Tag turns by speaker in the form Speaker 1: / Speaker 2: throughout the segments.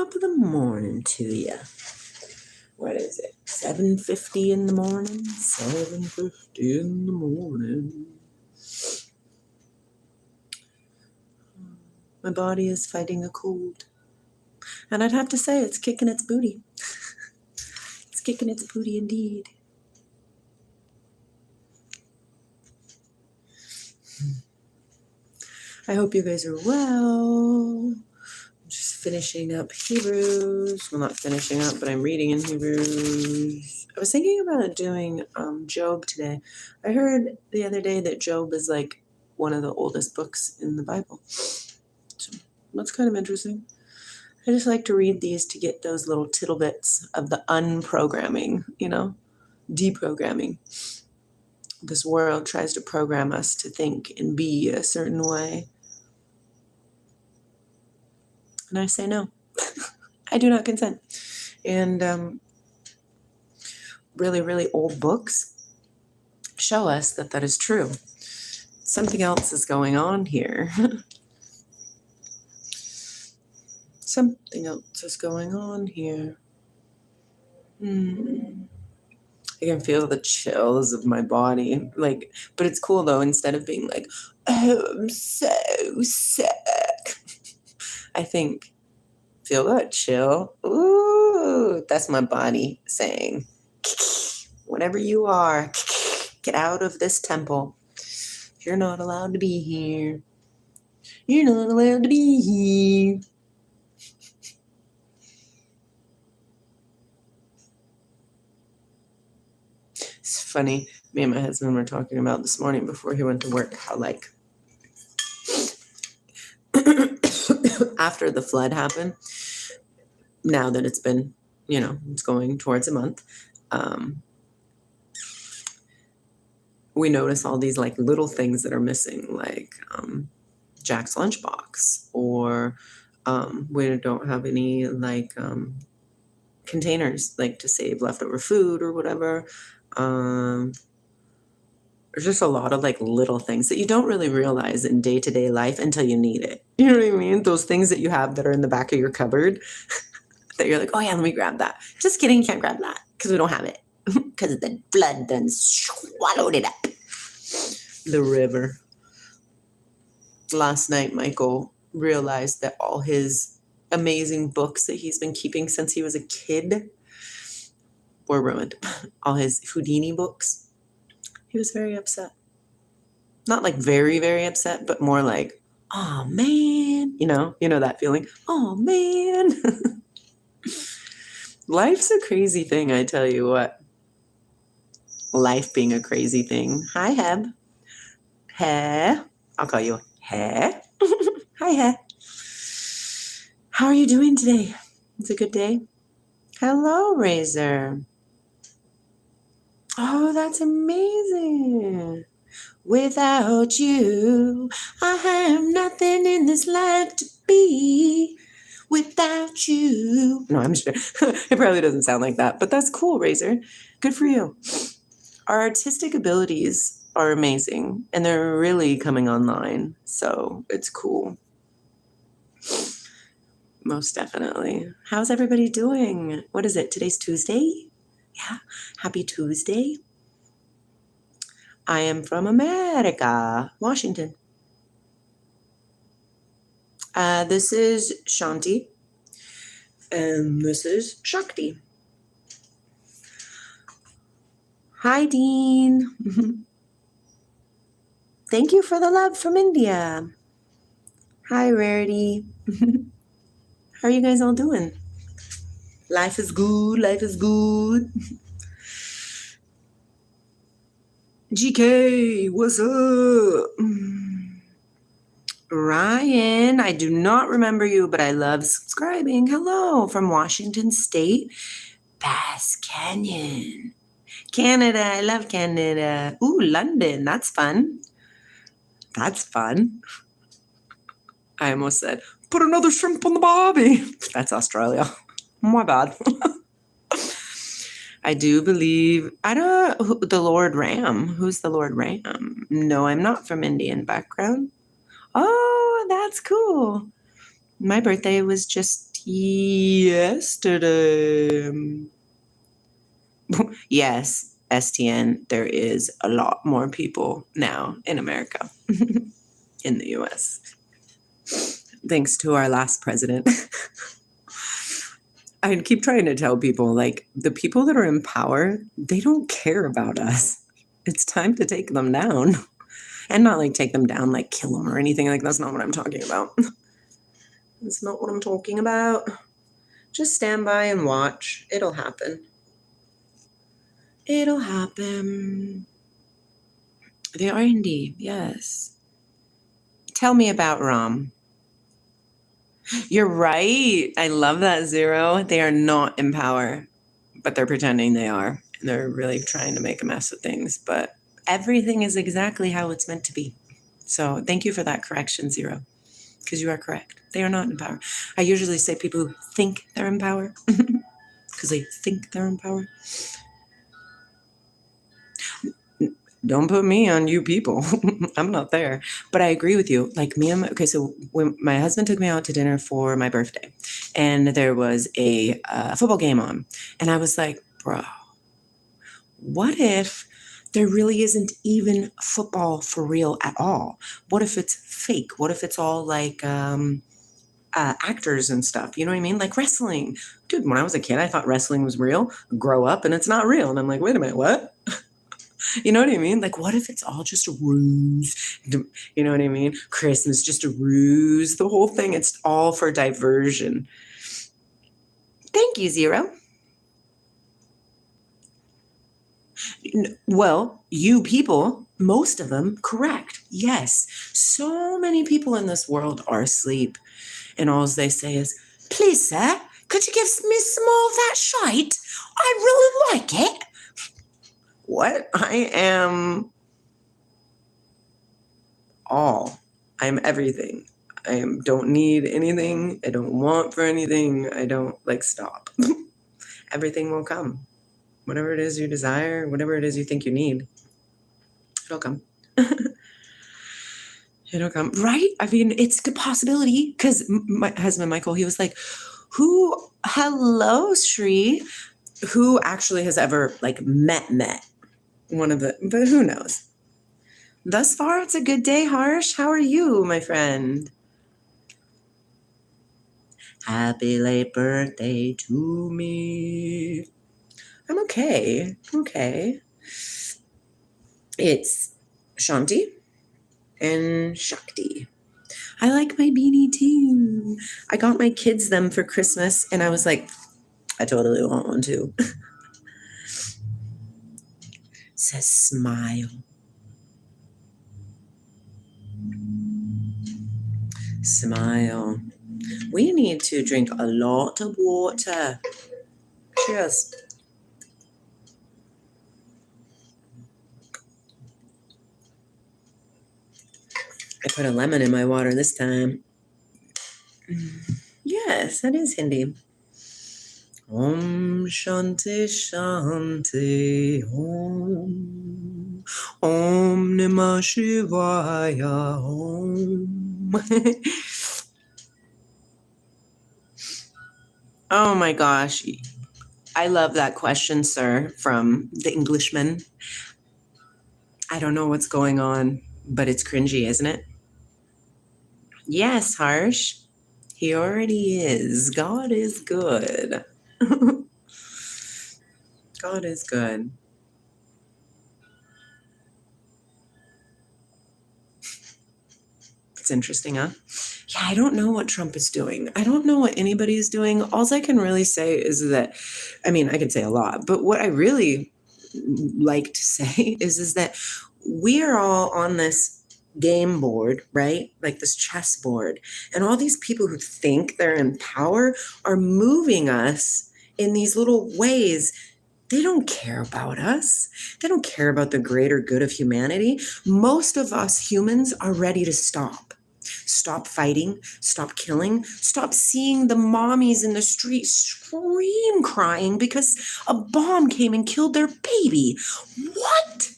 Speaker 1: top of the morning to you. What is it? 7:50 in the morning? 7:50 in the morning. My body is fighting a cold. And I'd have to say it's kicking its booty. It's kicking its booty indeed. I hope you guys are well. I'm just finishing up Hebrews. Well, not finishing up, but I'm reading in Hebrews. I was thinking about doing Job today. I heard the other day that Job is like one of the oldest books in the Bible. So that's kind of interesting. I just like to read these to get those little tittle bits of the unprogramming, deprogramming. This world tries to program us to think and be a certain way. And I say no. I do not consent. And really, really old books show us that that is true. Something else is going on here. Something else is going on here. I can feel the chills of my body. But it's cool though, instead of being like, oh, I'm so sick. I think, feel that chill. Ooh, that's my body saying, whatever you are, get out of this temple. You're not allowed to be here. You're not allowed to be here. It's funny. Me and my husband were talking about this morning before he went to work how after the flood happened, now that it's been, it's going towards a month, we notice all these little things that are missing, Jack's lunchbox, or we don't have any containers to save leftover food or whatever. There's just a lot of little things that you don't really realize in day-to-day life until you need it. You know what I mean? Those things that you have that are in the back of your cupboard that you're like, oh yeah, let me grab that. Just kidding, you can't grab that because we don't have it. Because the blood done swallowed it up. The river. Last night, Michael realized that all his amazing books that he's been keeping since he was a kid were ruined. All his Houdini books. He was very upset. Not very, very upset, but more oh man, you know that feeling. Oh man. Life's a crazy thing, I tell you what. Life being a crazy thing. Hi, Heb. Hey. I'll call you Hey. Hi, Hey. How are you doing today? It's a good day. Hello, Razor. Oh, that's amazing. Without you, I have nothing in this life to be. Without you. No, I'm sure. It probably doesn't sound like that, but that's cool, Razor. Good for you. Our artistic abilities are amazing, and they're really coming online, so it's cool. Most definitely. How's everybody doing? What is it? Today's Tuesday? Yeah. Happy Tuesday. I am from America, Washington. This is Shanti. And this is Shakti. Hi, Dean. Thank you for the love from India. Hi, Rarity. How are you guys all doing? Life is good. Life is good. GK, what's up? Ryan, I do not remember you, but I love subscribing. Hello, from Washington State, Bass Canyon. Canada, I love Canada. Ooh, London, that's fun. That's fun. I almost said, put another shrimp on the barbie. That's Australia. My bad. I do believe, the Lord Ram. Who's the Lord Ram? No, I'm not from Indian background. Oh, that's cool. My birthday was just yesterday. Yes, STN, there is a lot more people now in America, in the US. Thanks to our last president. I keep trying to tell people, like, the people that are in power, they don't care about us. It's time to take them down. And not like take them down, like kill them or anything. Like, that's not what I'm talking about. That's not what I'm talking about. Just stand by and watch. It'll happen. It'll happen. They are indeed, yes. Tell me about Rom. You're right. I love that, Zero. They are not in power, but they're pretending they are. And they're really trying to make a mess of things. But everything is exactly how it's meant to be. So thank you for that correction, Zero, because you are correct. They are not in power. I usually say people who think they're in power because they think they're in power. Don't put me on you people. I'm not there. But I agree with you. Like so when my husband took me out to dinner for my birthday and there was a football game on and I was like, bro, what if there really isn't even football for real at all? What if it's fake? What if it's all like actors and stuff? You know what I mean? Like wrestling. Dude, when I was a kid, I thought wrestling was real. Grow up and it's not real. And I'm like, wait a minute, what? You know what I mean? Like, what if it's all just a ruse? You know what I mean? Christmas, just a ruse. The whole thing, it's all for diversion. Thank you, Zero. Well, you people, most of them, correct. Yes. So many people in this world are asleep. And all they say is, please, sir, could you give me some more of that shite? I really like it. What? I am all. I'm everything. Don't need anything. I don't want for anything. I don't stop. Everything will come. Whatever it is you desire, whatever it is you think you need, it'll come. It'll come. Right? I mean, it's a possibility because my husband, Michael, he was like, hello, Shri, who actually has ever met one of the, but who knows? Thus far, it's a good day, Harsh. How are you, my friend? Happy late birthday to me. I'm okay. Okay. It's Shanti and Shakti. I like my beanie too. I got my kids them for Christmas, and I was like, I totally want one too. Says smile. Smile. We need to drink a lot of water. Cheers. I put a lemon in my water this time. Yes, that is Hindi. Om Shanti Shanti Om. Om Namah Shivaya Om. Oh my gosh. I love that question, sir, from the Englishman. I don't know what's going on, but it's cringy, isn't it? Yes, Harsh. He already is. God is good. God is good. It's interesting, huh? Yeah, I don't know what Trump is doing. I don't know what anybody is doing. All I can really say is that, I mean, I can say a lot, but what I really like to say is that we are all on this game board, right? Like this chess board. And all these people who think they're in power are moving us in these little ways. They don't care about us. They don't care about the greater good of humanity. Most of us humans are ready to stop. Stop fighting, stop killing, stop seeing the mommies in the street scream crying because a bomb came and killed their baby. What?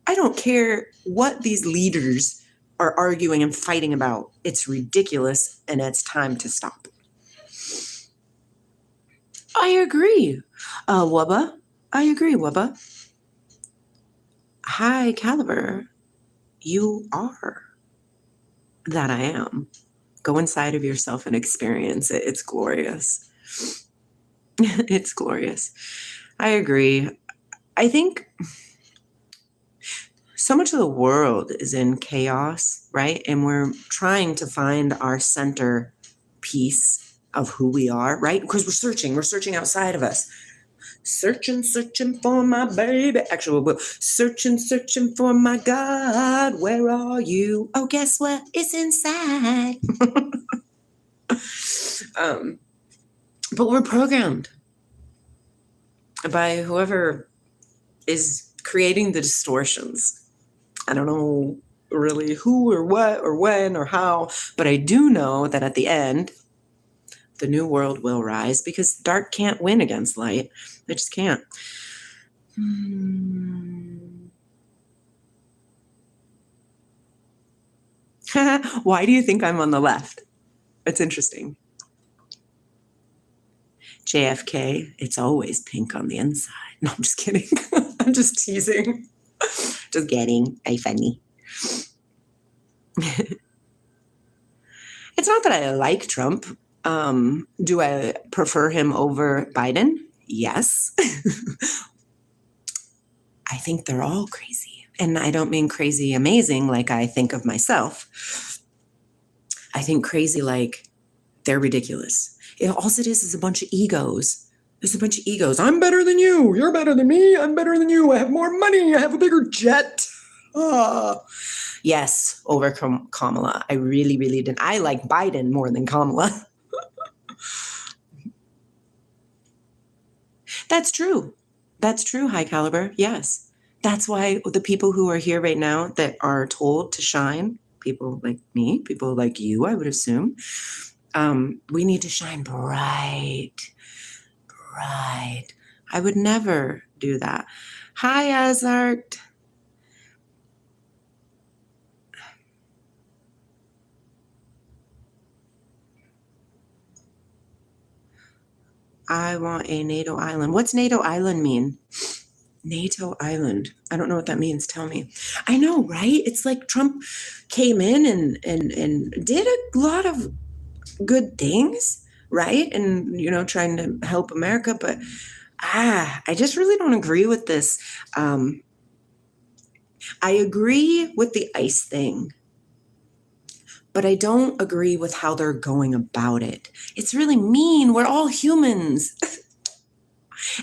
Speaker 1: I don't care what these leaders are arguing and fighting about. It's ridiculous, and it's time to stop. I agree, Wubba. I agree, Wubba. High caliber, you are that I am. Go inside of yourself and experience it. It's glorious. It's glorious. I agree. I think so much of the world is in chaos, right? And we're trying to find our center piece of who we are, right? Because we're searching outside of us. Searching for my baby. Actually, we're searching for my God. Where are you? Oh, guess what? It's inside. But we're programmed by whoever is creating the distortions. I don't know really who or what or when or how, but I do know that at the end, the new world will rise because dark can't win against light. They just can't. Why do you think I'm on the left? It's interesting. JFK, it's always pink on the inside. No, I'm just kidding. I'm just teasing. Just kidding. Hey, funny. It's not that I like Trump. Do I prefer him over Biden? Yes. I think they're all crazy. And I don't mean crazy amazing like I think of myself. I think crazy like they're ridiculous. All it is a bunch of egos. There's a bunch of egos. I'm better than you. You're better than me. I'm better than you. I have more money. I have a bigger jet. Yes, over Kamala. I really, really didn't. I like Biden more than Kamala. That's true. That's true, high caliber. Yes. That's why the people who are here right now that are told to shine, people like me, people like you, I would assume, we need to shine bright. I would never do that. Hi, Azart. I want a NATO island. What's NATO island mean? NATO island. I don't know what that means. Tell me. I know, right? It's like Trump came in and did a lot of good things, right? And, trying to help America. But I just really don't agree with this. I agree with the ICE thing, but I don't agree with how they're going about it. It's really mean. We're all humans.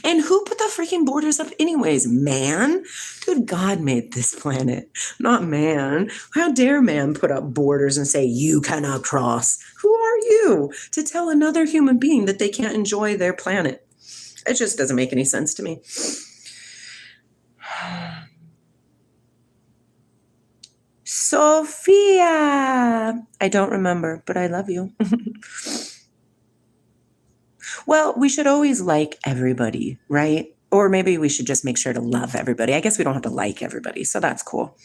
Speaker 1: And who put the freaking borders up anyways? Man? Dude, God made this planet, not man. How dare man put up borders and say, you cannot cross? Who are you to tell another human being that they can't enjoy their planet? It just doesn't make any sense to me. Sophia! I don't remember, but I love you. Well, we should always like everybody, right? Or maybe we should just make sure to love everybody. I guess we don't have to like everybody, so that's cool.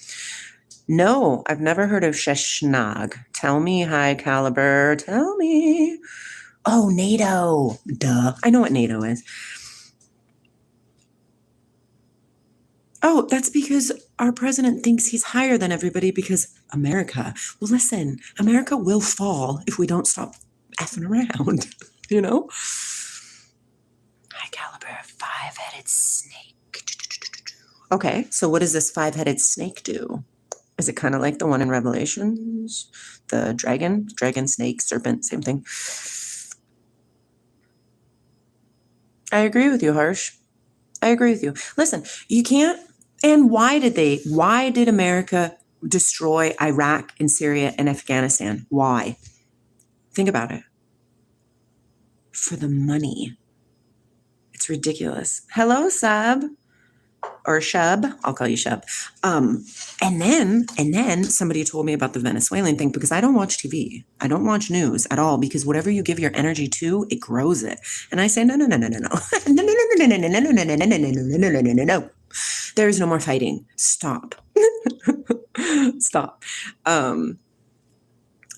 Speaker 1: No, I've never heard of Sheshnag. Tell me, high caliber, tell me. Oh, NATO. Duh. I know what NATO is. Oh, that's because our president thinks he's higher than everybody because America. Well, listen, America will fall if we don't stop effing around, High caliber, five-headed snake. Okay, so what does this five-headed snake do? Is it kind of like the one in Revelations? The dragon, snake, serpent, same thing. I agree with you, Harsh. I agree with you. Listen, you can't. And why did America destroy Iraq and Syria and Afghanistan? Why? Think about it. For the money. It's ridiculous. Hello, Sub. Or Shub. I'll call you Shub. And then somebody told me about the Venezuelan thing because I don't watch TV. I don't watch news at all because whatever you give your energy to, it grows it. And I say, no. No. There is no more fighting. Stop. Stop. And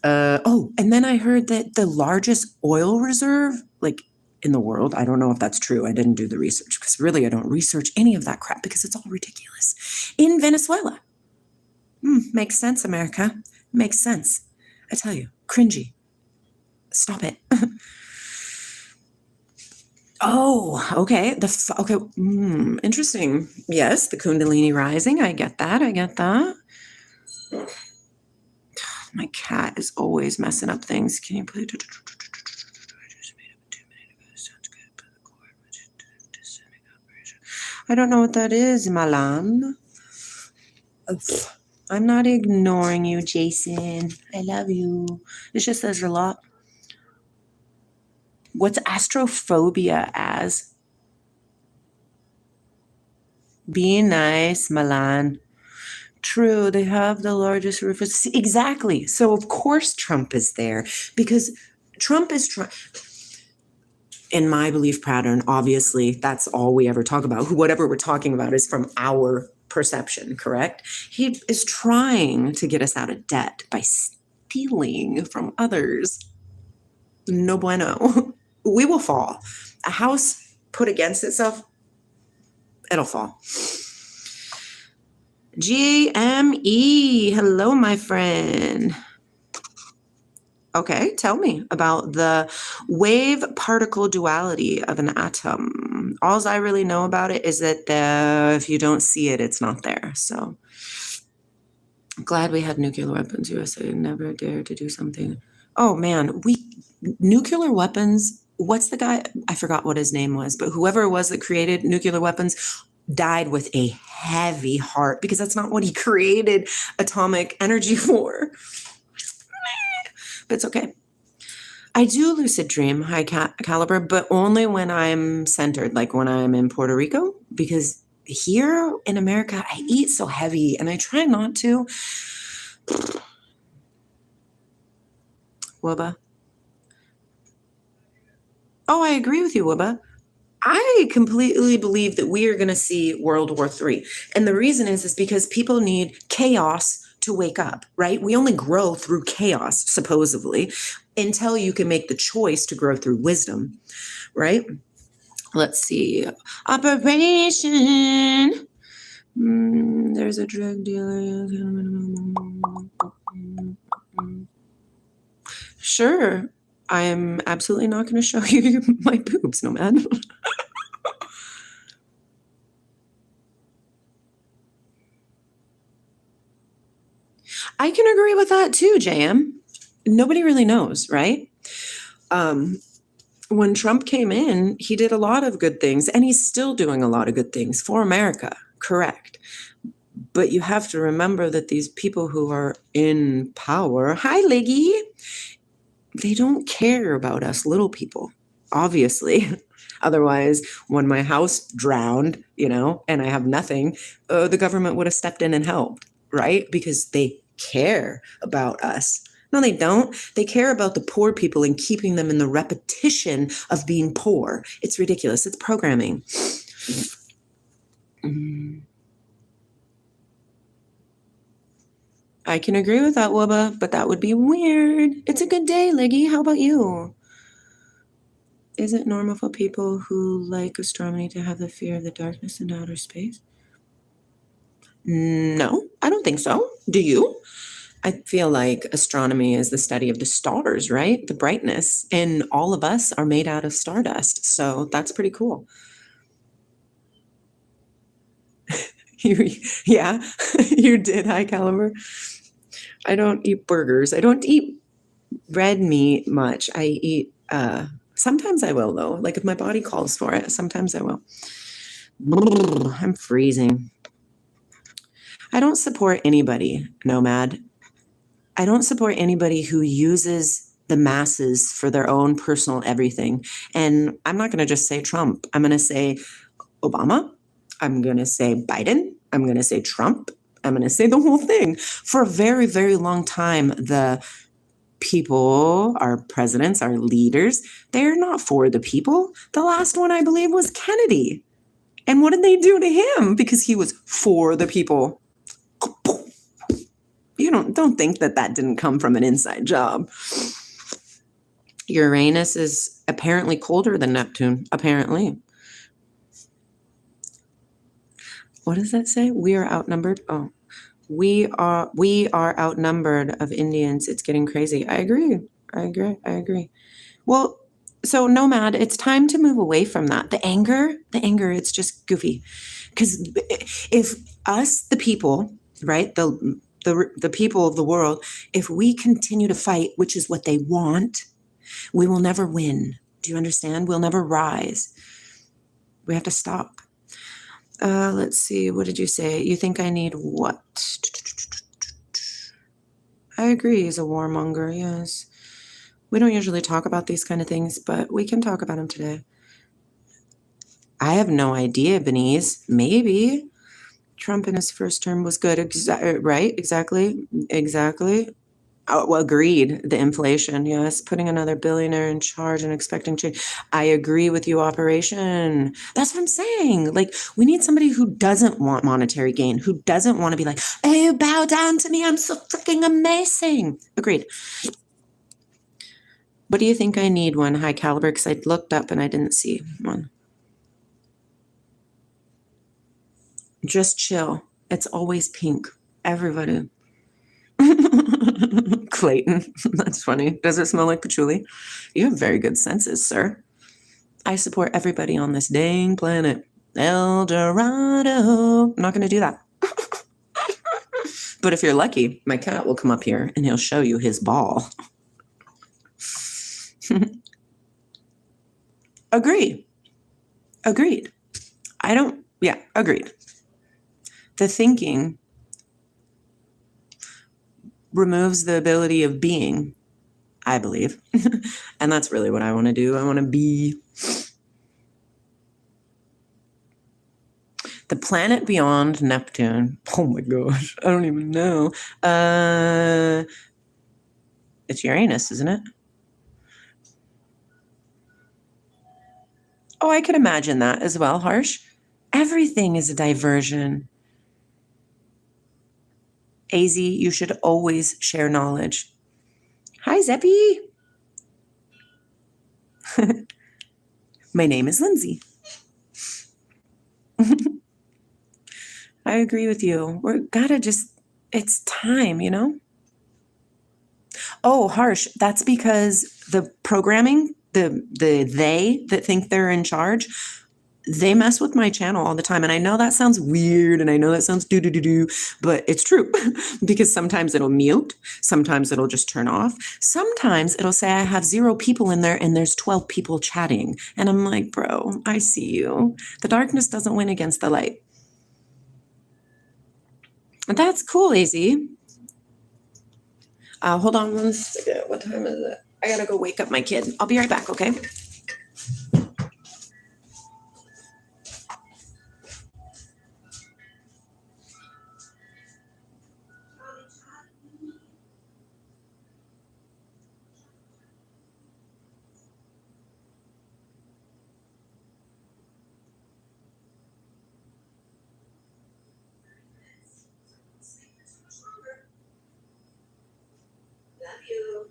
Speaker 1: then I heard that the largest oil reserve, like in the world, I don't know if that's true. I didn't do the research because really I don't research any of that crap because it's all ridiculous. In Venezuela. Makes sense, America. Makes sense. I tell you, cringy. Stop it. Oh, okay. Interesting. Yes, the Kundalini rising. I get that. My cat is always messing up things. Can you please? I don't know what that is, Malam. I'm not ignoring you, Jason. I love you. It just says a lot. What's astrophobia as? Be nice, Milan. True, they have the largest roof. Exactly. So of course Trump is there because Trump is trying. In my belief pattern, obviously, that's all we ever talk about. Whatever we're talking about is from our perception, correct? He is trying to get us out of debt by stealing from others. No bueno. We will fall. A house put against itself, it'll fall. GME, hello, my friend. Okay, tell me about the wave-particle duality of an atom. All I really know about it is that if you don't see it, it's not there. So, glad we had nuclear weapons. USA never dared to do something. Oh man, nuclear weapons. What's the guy? I forgot what his name was, but whoever it was that created nuclear weapons died with a heavy heart because that's not what he created atomic energy for. But it's okay. I do lucid dream high caliber, but only when I'm centered, like when I'm in Puerto Rico, because here in America, I eat so heavy and I try not to. Wubba. Oh, I agree with you, Wubba. I completely believe that we are going to see World War III. And the reason is because people need chaos to wake up, right? We only grow through chaos, supposedly, until you can make the choice to grow through wisdom, right? Let's see. Operation. There's a drug dealer. Sure. I'm absolutely not going to show you my boobs, Nomad. I can agree with that too, JM. Nobody really knows, right? When Trump came in, he did a lot of good things, and he's still doing a lot of good things for America, correct? But you have to remember that these people who are in power, hi, Liggy, they don't care about us little people, obviously. Otherwise, when my house drowned, and I have nothing, the government would have stepped in and helped, right? Because they care about us. No, they don't. They care about the poor people and keeping them in the repetition of being poor. It's ridiculous. It's programming. I can agree with that, Wubba, but that would be weird. It's a good day, Liggy. How about you? Is it normal for people who like astronomy to have the fear of the darkness in outer space? No, I don't think so. Do you? I feel like astronomy is the study of the stars, right? The brightness. And all of us are made out of stardust. So that's pretty cool. Yeah, you did, high caliber. I don't eat burgers. I don't eat red meat much. I eat, sometimes I will though. Like if my body calls for it, sometimes I will. I'm freezing. I don't support anybody, Nomad. I don't support anybody who uses the masses for their own personal everything. And I'm not going to just say Trump. I'm going to say Obama. I'm going to say Biden. I'm going to say Trump. I'm going to say the whole thing. For a very, very long time, the people, our presidents, our leaders, they're not for the people. The last one, I believe, was Kennedy. And what did they do to him? Because he was for the people. You don't think that didn't come from an inside job. Uranus is apparently colder than Neptune, apparently. What does that say? We are outnumbered. Oh, we are outnumbered of Indians. It's getting crazy. I agree. Well, so Nomad, it's time to move away from that. The anger, it's just goofy. Because if us, the people, right, the people of the world, if we continue to fight, which is what they want, we will never win. Do you understand? We'll never rise. We have to stop. Let's see. What did you say? You think I need what? I agree. He's a warmonger. Yes. We don't usually talk about these kind of things, but we can talk about them today. I have no idea, Benice. Maybe. Trump in his first term was good. Right? Exactly. Oh, well, agreed. The inflation, yes. Putting another billionaire in charge and expecting change. I agree with you, Operation. That's what I'm saying. Like, we need somebody who doesn't want monetary gain, who doesn't want to be like, oh, bow down to me. I'm so freaking amazing. Agreed. What do you think I need one? High caliber? Because I looked up and I didn't see one. Just chill. It's always pink. Everybody. Clayton. That's funny. Does it smell like patchouli? You have very good senses, sir. I support everybody on this dang planet. El Dorado. I'm not going to do that. But if you're lucky, my cat will come up here and he'll show you his ball. Agreed. Agreed. The thinking removes the ability of being, I believe. And that's really what I want to do. I want to be. The planet beyond Neptune. Oh my gosh. I don't even know. It's Uranus, isn't it? Oh, I could imagine that as well, Harsh. Everything is a diversion. AZ, you should always share knowledge. Hi, Zeppy. My name is Lindsey. I agree with you. It's time, you know? Oh, Harsh, that's because the programming, the they that think they're in charge, they mess with my channel all the time. And I know that sounds weird and I know that sounds do, but it's true because sometimes it'll mute. Sometimes it'll just turn off. Sometimes it'll say I have 0 people in there and there's 12 people chatting. And I'm like, bro, I see you. The darkness doesn't win against the light. That's cool, AZ. Hold on one second. What time is it? I gotta go wake up my kid. I'll be right back, okay? Love you.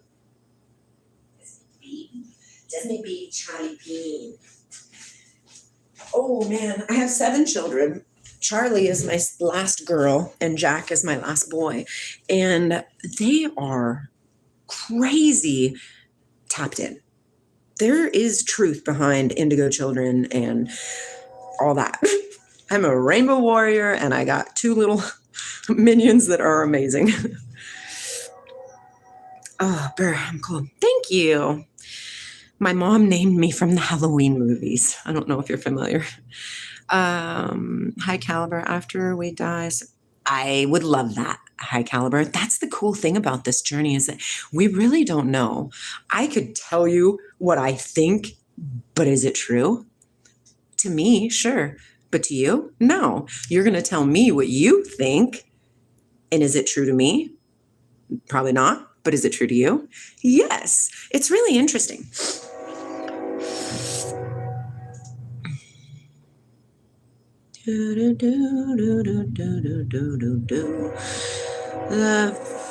Speaker 1: Disney Bean, Charlie Bean. Oh man, I have 7 children. Charlie is my last girl and Jack is my last boy. And they are crazy tapped in. There is truth behind indigo children and all that. I'm a rainbow warrior and I got 2 little minions that are amazing. Oh, Burr, I'm cool. Thank you. My mom named me from the Halloween movies. I don't know if you're familiar. High caliber after we die. I would love that. High caliber. That's the cool thing about this journey is that we really don't know. I could tell you what I think, but is it true? To me, sure. But to you, no. You're going to tell me what you think. And is it true to me? Probably not. But is it true to you? Yes. It's really interesting. The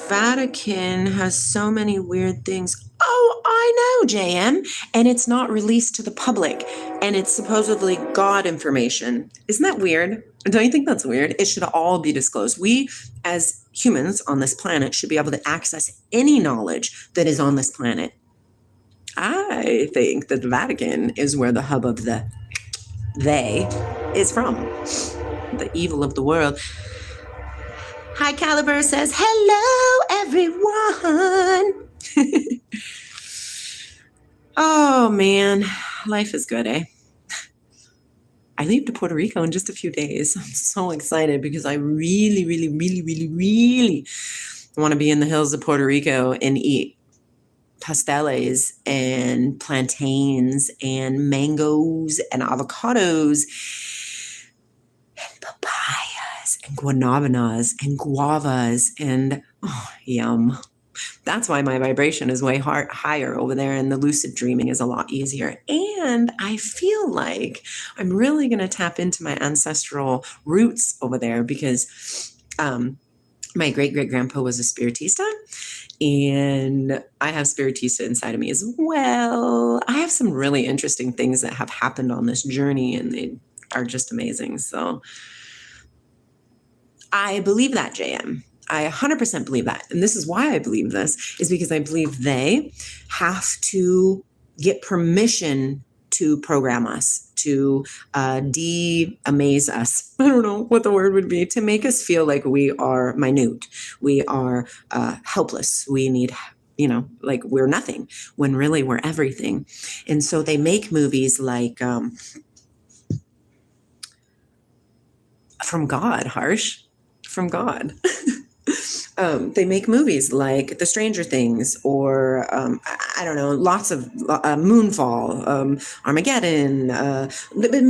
Speaker 1: Vatican has so many weird things. Oh, I know, JM. And it's not released to the public. And it's supposedly God information. Isn't that weird? Don't you think that's weird? It should all be disclosed. We, as humans on this planet, should be able to access any knowledge that is on this planet. I think that the Vatican is where the hub of the they is from. The evil of the world. High Caliber says, hello, everyone. Oh, man. Life is good, eh? I leave to Puerto Rico in just a few days. I'm so excited because I really, really, really, really, really want to be in the hills of Puerto Rico and eat pasteles and plantains and mangoes and avocados and papayas and guanabanas and guavas and yum. That's why my vibration is way higher over there, and the lucid dreaming is a lot easier. And I feel like I'm really going to tap into my ancestral roots over there because my great-great-grandpa was a spiritista, and I have spiritista inside of me as well. I have some really interesting things that have happened on this journey, and they are just amazing. So I believe that, JM. I 100% believe that. And this is why I believe this, is because I believe they have to get permission to program us, to de-amaze us. I don't know what the word would be, to make us feel like we are minute. We are helpless. We need, like we're nothing, when really we're everything. And so they make movies like from God, from God. They make movies like The Stranger Things, or I don't know, lots of Moonfall, Armageddon,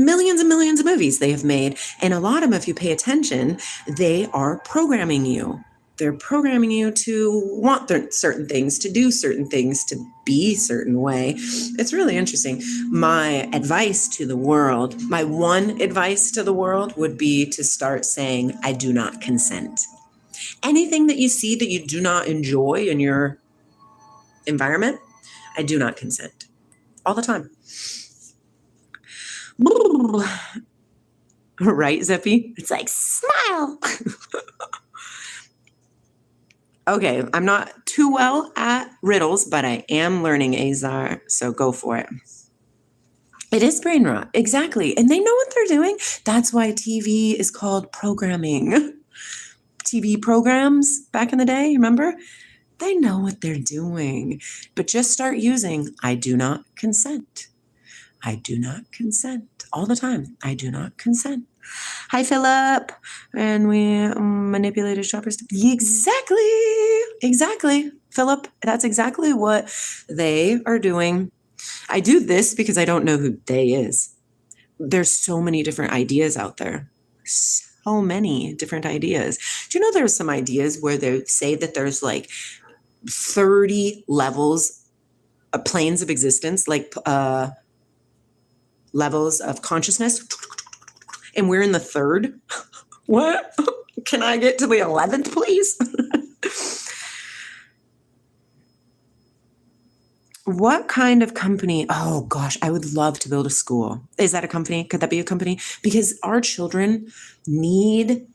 Speaker 1: millions and millions of movies they have made. And a lot of them, if you pay attention, they are programming you. They're programming you to want certain things, to do certain things, to be a certain way. It's really interesting. My advice to the world, my one advice to the world would be to start saying, I do not consent. Anything that you see that you do not enjoy in your environment, I do not consent. All the time. Right, Zippy? It's like, smile. Okay, I'm not too well at riddles, but I am learning Azar, so go for it. It is brain rot, exactly. And they know what they're doing. That's why TV is called programming. TV programs back in the day, remember? They know what they're doing. But just start using, I do not consent. I do not consent. All the time, I do not consent. Hi, Philip. And we manipulated shoppers. Exactly. Philip, that's exactly what they are doing. I do this because I don't know who they is. There's so many different ideas out there. So many different ideas. Do you know there's some ideas where they say that there's like 30 levels, planes of existence, like levels of consciousness, and we're in the third? What? Can I get to the 11th, please? What kind of company? Oh gosh, I would love to build a school. Is that a company? Could that be a company? Because our children need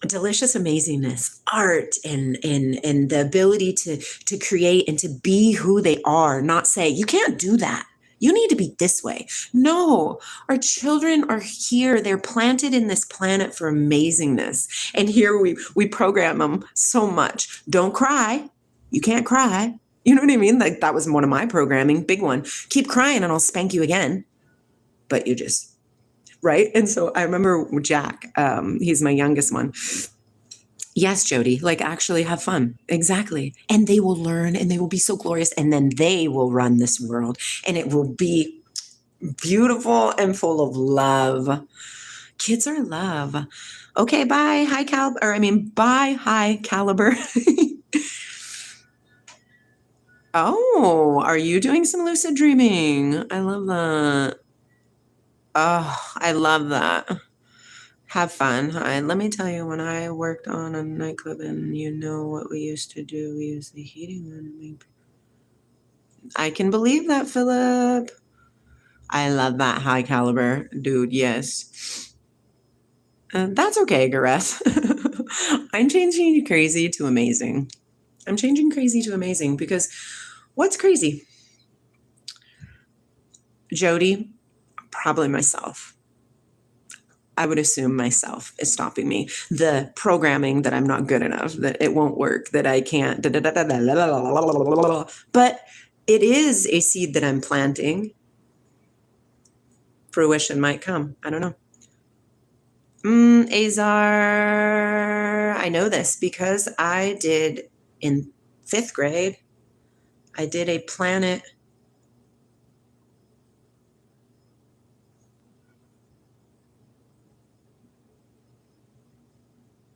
Speaker 1: delicious amazingness, art, and the ability to create and to be who they are, not say, you can't do that. You need to be this way. No, our children are here. They're planted in this planet for amazingness. And here we program them so much. Don't cry. You can't cry. You know what I mean? Like that was one of my programming, big one. Keep crying and I'll spank you again. But you just, right? And so I remember Jack, he's my youngest one. Yes, Jody, like actually have fun. Exactly. And they will learn and they will be so glorious. And then they will run this world and it will be beautiful and full of love. Kids are love. Okay, bye, high caliber. Oh, are you doing some lucid dreaming? I love that. Oh, I love that. have fun. Let me tell you, when I worked on a nightclub, and you know what we used to do, we used the heating on. I can believe that, Philip. I love that high caliber, dude. Yes. That's okay, Gareth. I'm changing crazy to amazing. I'm changing crazy to amazing because what's crazy? Jody, probably myself. I would assume myself is stopping me. The programming that I'm not good enough, that it won't work, that I can't. But it is a seed that I'm planting. Fruition might come. I don't know. Azar, I know this because I did in 5th grade, I did a planet.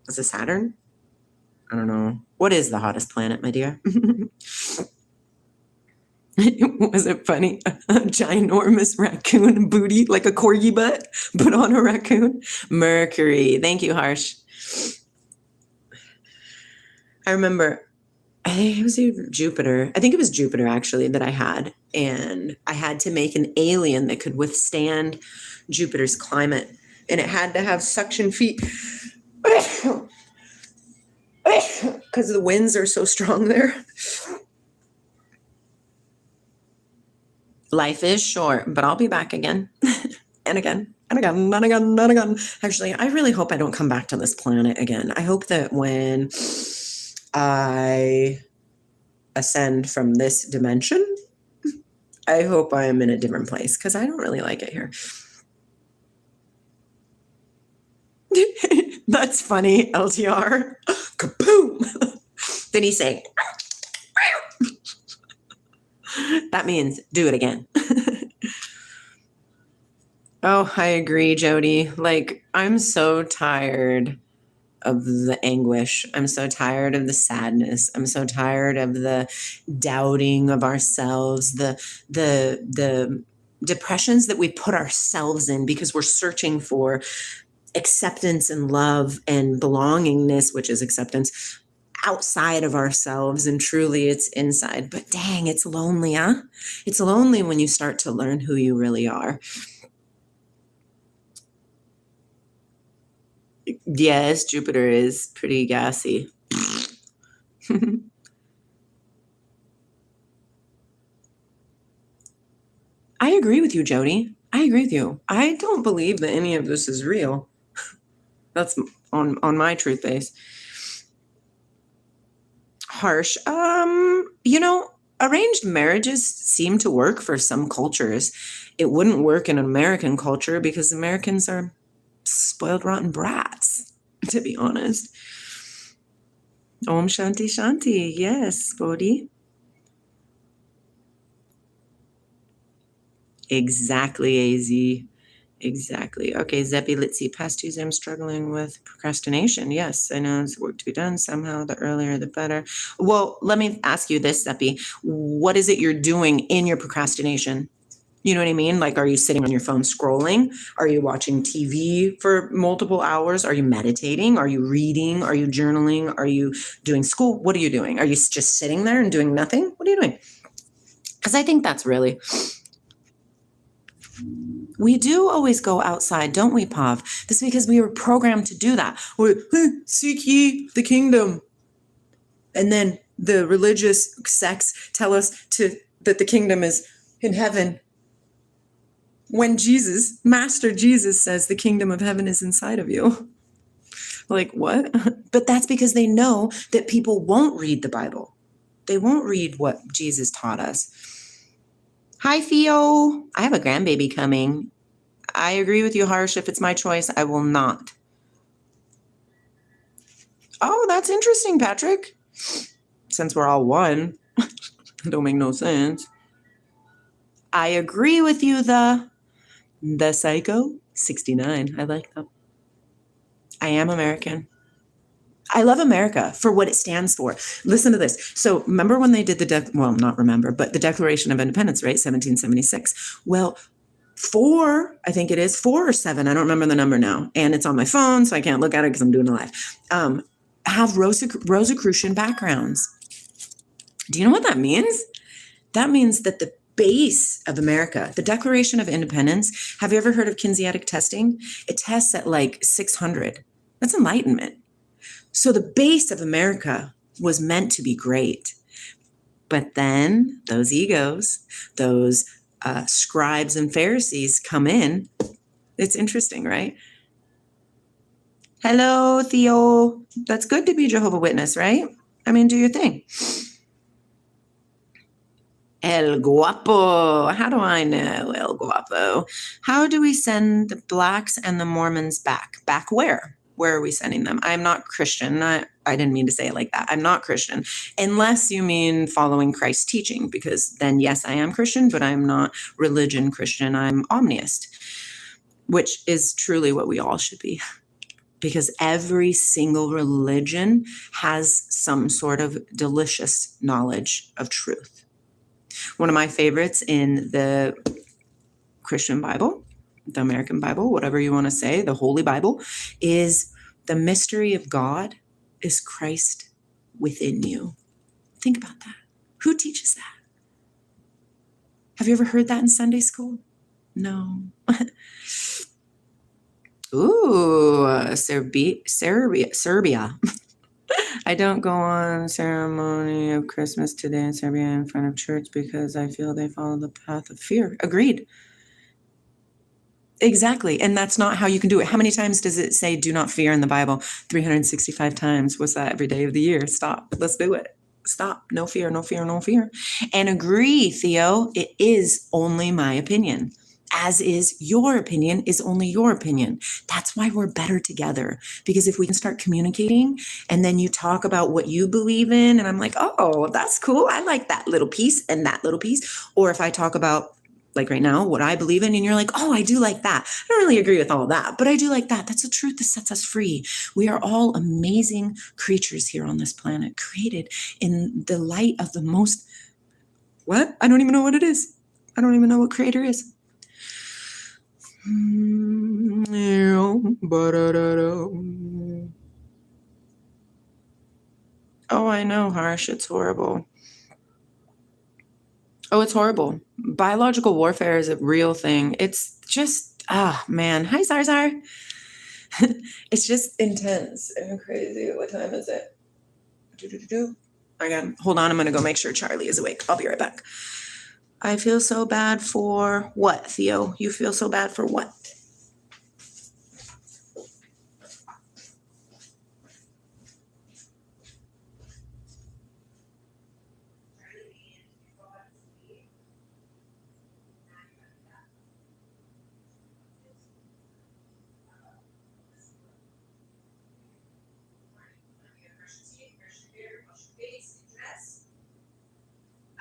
Speaker 1: Was it Saturn? I don't know. What is the hottest planet, my dear? Was it funny? A ginormous raccoon booty, like a corgi butt, put on a raccoon. Mercury. Thank you, Harsh. I remember, I think it was Jupiter. I think it was Jupiter, actually, that I had. And I had to make an alien that could withstand Jupiter's climate. And it had to have suction feet. Because the winds are so strong there. Life is short, but I'll be back again. And again, and again, and again, and again. Actually, I really hope I don't come back to this planet again. I hope that when I ascend from this dimension, I hope I am in a different place because I don't really like it here. That's funny, LTR. Kaboom! Then he's saying, that means do it again. Oh, I agree, Jody. Like, I'm so tired of the anguish. I'm so tired of the sadness. I'm so tired of the doubting of ourselves, the depressions that we put ourselves in because we're searching for acceptance and love and belongingness, which is acceptance, outside of ourselves, and truly it's inside. But dang, it's lonely, huh? It's lonely when you start to learn who you really are. Yes, Jupiter is pretty gassy. I agree with you, Jody. I agree with you. I don't believe that any of this is real. That's on my truth base. Harsh. Arranged marriages seem to work for some cultures. It wouldn't work in an American culture because Americans are spoiled, rotten brats, to be honest. Om Shanti Shanti. Yes, Bodhi. Exactly, AZ. Exactly. Okay, Zeppi, let's see. Past Tuesday, I'm struggling with procrastination. Yes, I know there's work to be done somehow. The earlier, the better. Well, let me ask you this, Zeppi. What is it you're doing in your procrastination? You know what I mean? Like, are you sitting on your phone scrolling? Are you watching TV for multiple hours? Are you meditating? Are you reading? Are you journaling? Are you doing school? What are you doing? Are you just sitting there and doing nothing? What are you doing? Because I think that's really... We do always go outside, don't we, Pav? This is because we were programmed to do that. We're, seek ye the kingdom. And then the religious sects tell us that the kingdom is in heaven. When Master Jesus says the kingdom of heaven is inside of you. Like, what? But that's because they know that people won't read the Bible. They won't read what Jesus taught us. Hi, Theo. I have a grandbaby coming. I agree with you, Harsh. If it's my choice, I will not. Oh, that's interesting, Patrick. Since we're all one, it don't make no sense. I agree with you, the Psycho 69. I like that. I am American. I love America for what it stands for. Listen to this. So remember when they did the Declaration of Independence, right? 1776. Well, 4, I think it is 4 or 7. I don't remember the number now. And it's on my phone, so I can't look at it because I'm doing it live. Have Rosicrucian backgrounds. Do you know what that means? That means that the base of America, the Declaration of Independence, have you ever heard of Kinseytic testing? It tests at like 600. That's enlightenment. So the base of America was meant to be great. But then those egos, those scribes and Pharisees come in. It's interesting, right? Hello, Theo. That's good to be Jehovah's Witness, right? I mean, do your thing. El Guapo. How do I know El Guapo? How do we send the blacks and the Mormons back? Back where? Where are we sending them? I'm not Christian. I didn't mean to say it like that. I'm not Christian. Unless you mean following Christ's teaching, because then, yes, I am Christian, but I'm not religion Christian. I'm omniist, which is truly what we all should be. Because every single religion has some sort of delicious knowledge of truth. One of my favorites in the Christian Bible, the American Bible, whatever you want to say, the Holy Bible, is the mystery of God is Christ within you. Think about that. Who teaches that? Have you ever heard that in Sunday school? No. Ooh, Serbia. I don't go on ceremony of Christmas today in Serbia in front of church because I feel they follow the path of fear. Agreed. Exactly. And that's not how you can do it. How many times does it say do not fear in the Bible? 365 times. What's that? Every day of the year. Stop. Let's do it. Stop. No fear, no fear, no fear. And agree, Theo, it is only my opinion. As is your opinion is only your opinion. That's why we're better together. Because if we can start communicating and then you talk about what you believe in and I'm like, oh, that's cool. I like that little piece and that little piece. Or if I talk about, like right now, what I believe in and you're like, oh, I do like that. I don't really agree with all of that, but I do like that. That's the truth that sets us free. We are all amazing creatures here on this planet, created in the light of the most, what? I don't even know what it is. I don't even know what creator is. Oh, I know, Harsh. It's horrible. Oh, it's horrible. Biological warfare is a real thing. It's just, man. Hi, Zarzar. It's just intense and crazy. What time is it? Hold on. I'm going to go make sure Charlie is awake. I'll be right back. I feel so bad for what, Theo? You feel so bad for what?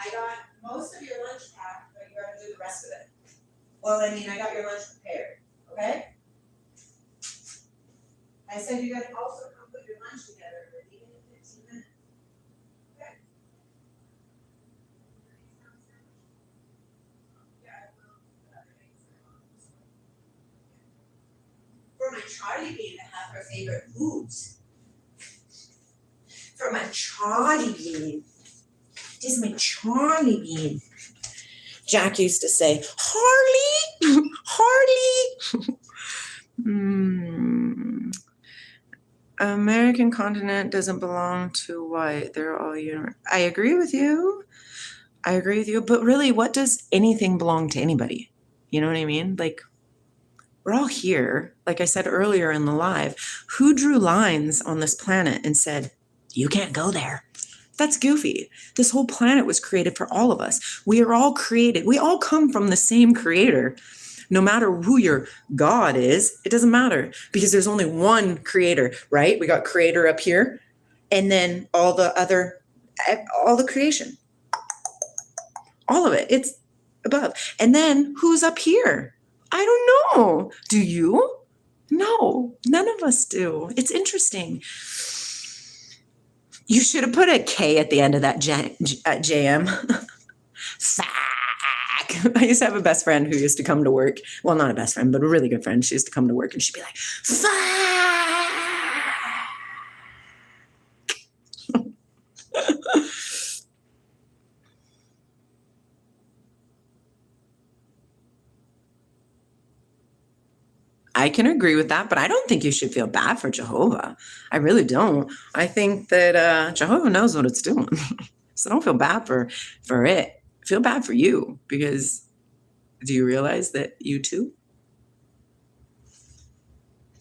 Speaker 1: I got most of your lunch packed, but you got to do the rest of it. Well, I mean, I got your lunch prepared, okay? I said you got to also come put your lunch together, but even in 15 minutes. Okay? For my Charlie bean to have her favorite foods. For my Charlie bean. This is my Charlie bean. Jack used to say, Harley, Harley. American continent doesn't belong to white. They're all universal. I agree with you. But really, what does anything belong to anybody? You know what I mean? Like, we're all here. Like I said earlier in the live, who drew lines on this planet and said, you can't go there? That's goofy. This whole planet was created for all of us. We are all created. We all come from the same creator. No matter who your God is, it doesn't matter because there's only one creator, right? We got creator up here and then all the creation, all of it, it's above. And then who's up here? I don't know. Do you? No, none of us do. It's interesting. You should have put a K at the end of that JM. Facts. back. I used to have a best friend who used to come to work. Well, not a best friend, but a really good friend. She used to come to work and she'd be like, fuck. I can agree with that, but I don't think you should feel bad for Jehovah. I really don't. I think that Jehovah knows what it's doing. So don't feel bad for it. Feel bad for you, because do you realize that you too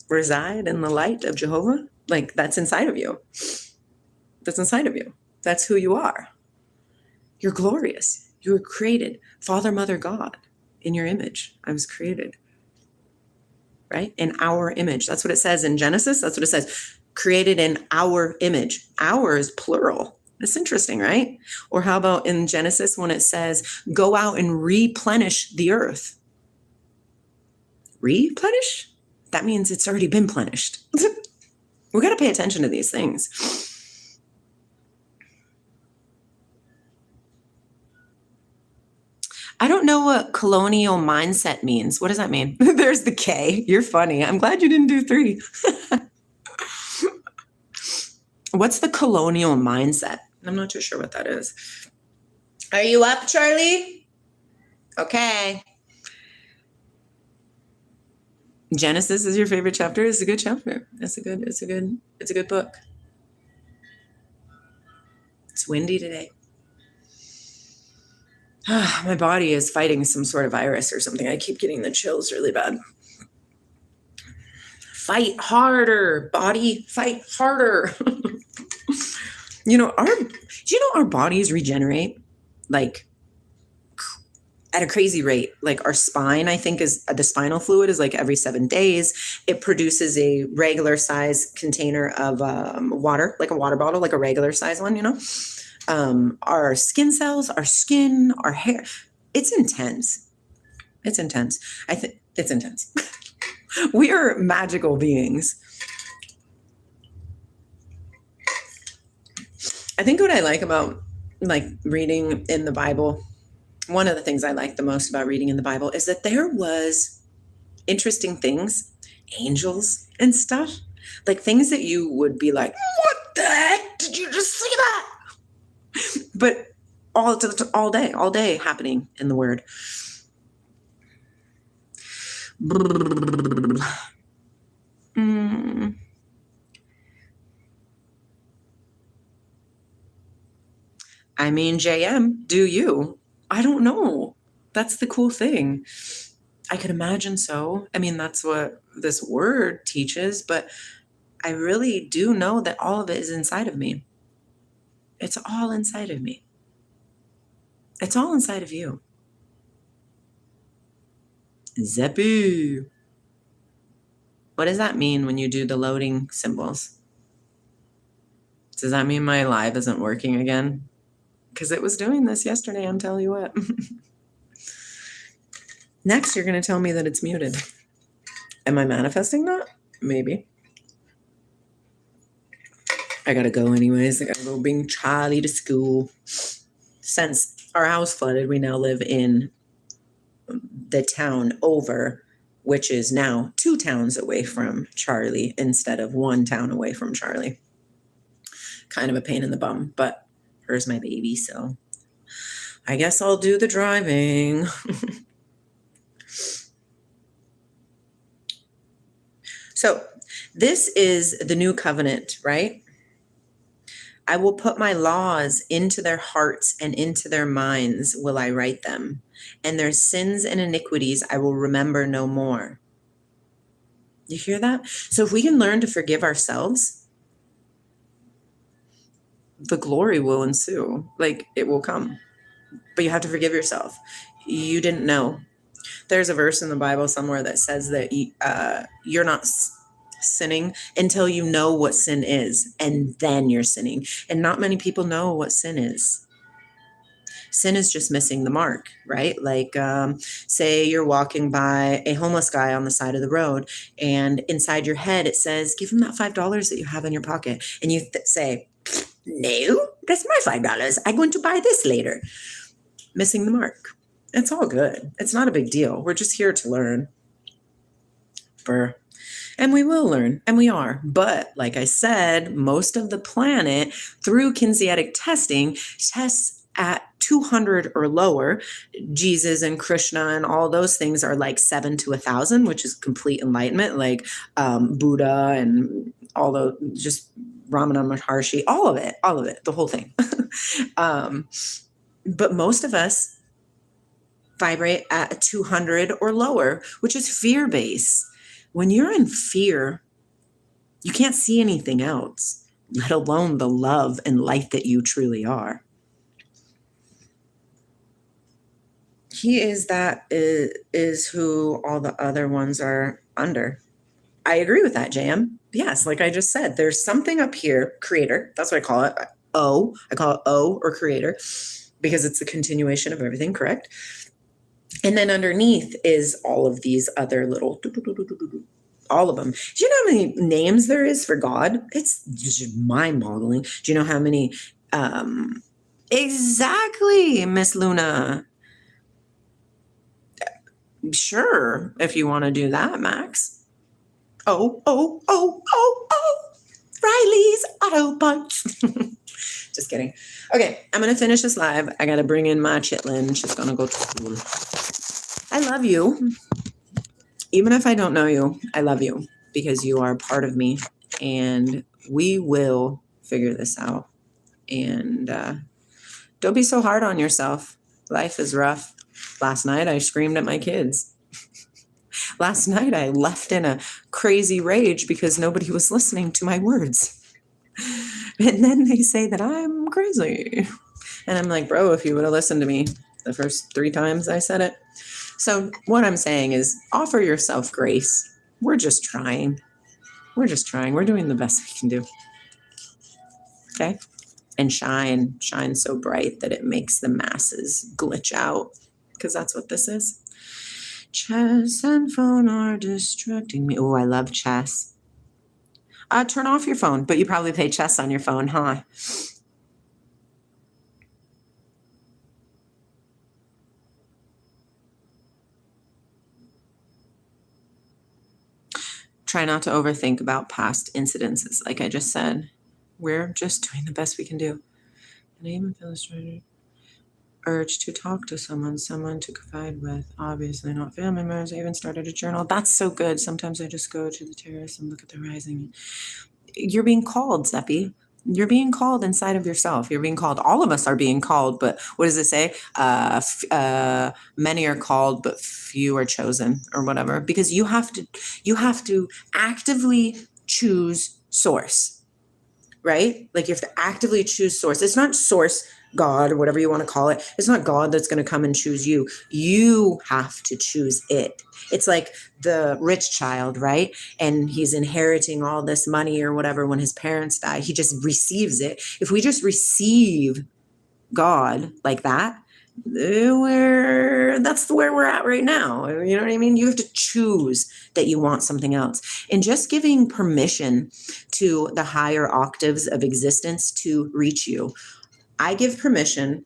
Speaker 1: reside in the light of Jehovah? Like, that's inside of you. That's inside of you. That's who you are. You're glorious. You were created. Father, Mother, God, in your image. I was created. Right? In our image. That's what it says in Genesis. That's what it says. Created in our image. Our is plural. It's interesting, right? Or how about in Genesis when it says, go out and replenish the earth? Replenish? That means it's already been plenished. We got to pay attention to these things. I don't know what colonial mindset means. What does that mean? There's the K. You're funny. I'm glad you didn't do 3. What's the colonial mindset? I'm not too sure what that is. Are you up, Charlie? Okay. Genesis is your favorite chapter. It's a good chapter. It's a good book. It's windy today. My body is fighting some sort of virus or something. I keep getting the chills really bad. Fight harder, body. Fight harder. Our bodies regenerate like at a crazy rate. Like our spine, I think, is the spinal fluid is like every 7 days. It produces a regular size container of water, like a water bottle, like a regular size one, our skin cells, our skin, our hair. It's intense. It's intense. I think it's intense. We are magical beings. I think what I like about reading in the Bible, one of the things I like the most about reading in the Bible is that there was interesting things, angels and stuff, like things that you would be like, what the heck? Did you just see that? But all day happening in the Word. I mean, JM, do you? I don't know. That's the cool thing. I could imagine so. I mean, that's what this word teaches, but I really do know that all of it is inside of me. It's all inside of me. It's all inside of you. Zeppy. What does that mean when you do the loading symbols? Does that mean my live isn't working again? Because it was doing this yesterday, I'm telling you what. Next, you're going to tell me that it's muted. Am I manifesting that? Maybe. I got to go anyways. I got to go bring Charlie to school. Since our house flooded, we now live in the town over, which is now 2 towns away from Charlie instead of 1 town away from Charlie. Kind of a pain in the bum, but her's my baby, so I guess I'll do the driving. So this is the new covenant, right? I will put my laws into their hearts and into their minds will I write them, and their sins and iniquities I will remember no more. You hear that? So if we can learn to forgive ourselves, the glory will ensue. Like, it will come. But you have to forgive yourself. You didn't know. There's a verse in the Bible somewhere that says that you're not sinning until you know what sin is, and then you're sinning. And not many people know what sin is. Sin is just missing the mark, right? Like, say you're walking by a homeless guy on the side of the road, and inside your head it says, give him that $5 that you have in your pocket. And you say, no, that's my $5. I'm going to buy this later. Missing the mark. It's all good. It's not a big deal. We're just here to learn. And we will learn, and we are. But like I said, most of the planet, through kinesthetic testing, tests at 200 or lower. Jesus and Krishna and all those things are like 7 to 1,000, which is complete enlightenment, like Buddha and all the just Ramana Maharshi, all of it, the whole thing. But most of us vibrate at 200 or lower, which is fear-based. When you're in fear, you can't see anything else, let alone the love and light that you truly are. He is who all the other ones are under. I agree with that, Jam. Yes, like I just said, there's something up here, creator. That's what I call it. O. I call it O or creator because it's the continuation of everything, correct? And then underneath is all of these other little, all of them. Do you know how many names there is for God? It's just mind-boggling. Do you know how many? Exactly, Miss Luna. Sure, if you want to do that, Max. Oh, Riley's auto punch. Just kidding. Okay, I'm going to finish this live. I got to bring in my chitlin. She's going to go to school. I love you. Even if I don't know you, I love you because you are part of me, and we will figure this out. And don't be so hard on yourself. Life is rough. Last night, I screamed at my kids. Last night, I left in a crazy rage because nobody was listening to my words. And then they say that I'm crazy. And I'm like, bro, if you would have listened to me the first 3 times I said it. So what I'm saying is offer yourself grace. We're just trying. We're doing the best we can do. Okay? And shine so bright that it makes the masses glitch out. Because that's what this is. Chess and phone are distracting me. Oh, I love chess. Turn off your phone, but you probably play chess on your phone, huh? Try not to overthink about past incidences. Like I just said, we're just doing the best we can do. And I even feel a strange urge to talk to someone to confide with. Obviously not family members. I even started a journal. That's so good. Sometimes I just go to the terrace and look at the rising. You're being called, Zeppi. You're being called inside of yourself. You're being called. All of us are being called, but what does it say? Many are called, but few are chosen, or whatever. Because you have to actively choose source, right? Like you have to actively choose source. It's not source, God, or whatever you want to call it. It's not God that's going to come and choose you. You have to choose it. It's like the rich child, right? And he's inheriting all this money or whatever when his parents die. He just receives it. If we just receive God like that, that's where we're at right now. You know what I mean? You have to choose that you want something else. And just giving permission to the higher octaves of existence to reach you. I give permission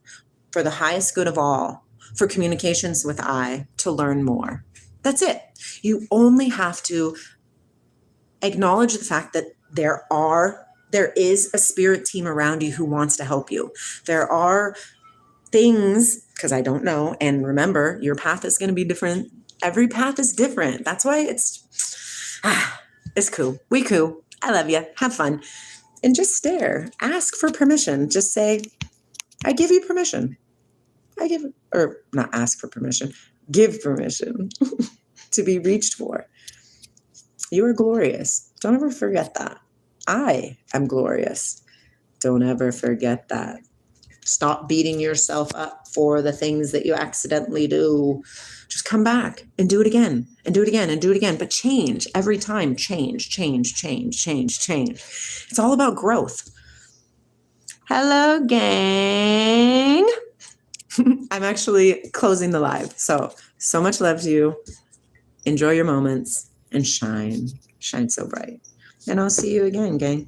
Speaker 1: for the highest good of all, for communications with I, to learn more. That's it. You only have to acknowledge the fact that there is a spirit team around you who wants to help you. There are things, because I don't know, and remember, your path is going to be different. Every path is different. That's why it's cool. We cool. I love you. Have fun. And just stare. Ask for permission. Just say, I give you permission. Not ask for permission. Give permission to be reached for. You are glorious. Don't ever forget that. I am glorious. Don't ever forget that. Stop beating yourself up for the things that you accidentally do. Just come back and do it again and do it again and do it again. But change every time. Change. It's all about growth. Hello, gang. I'm actually closing the live. So much love to you. Enjoy your moments and shine so bright. And I'll see you again, gang.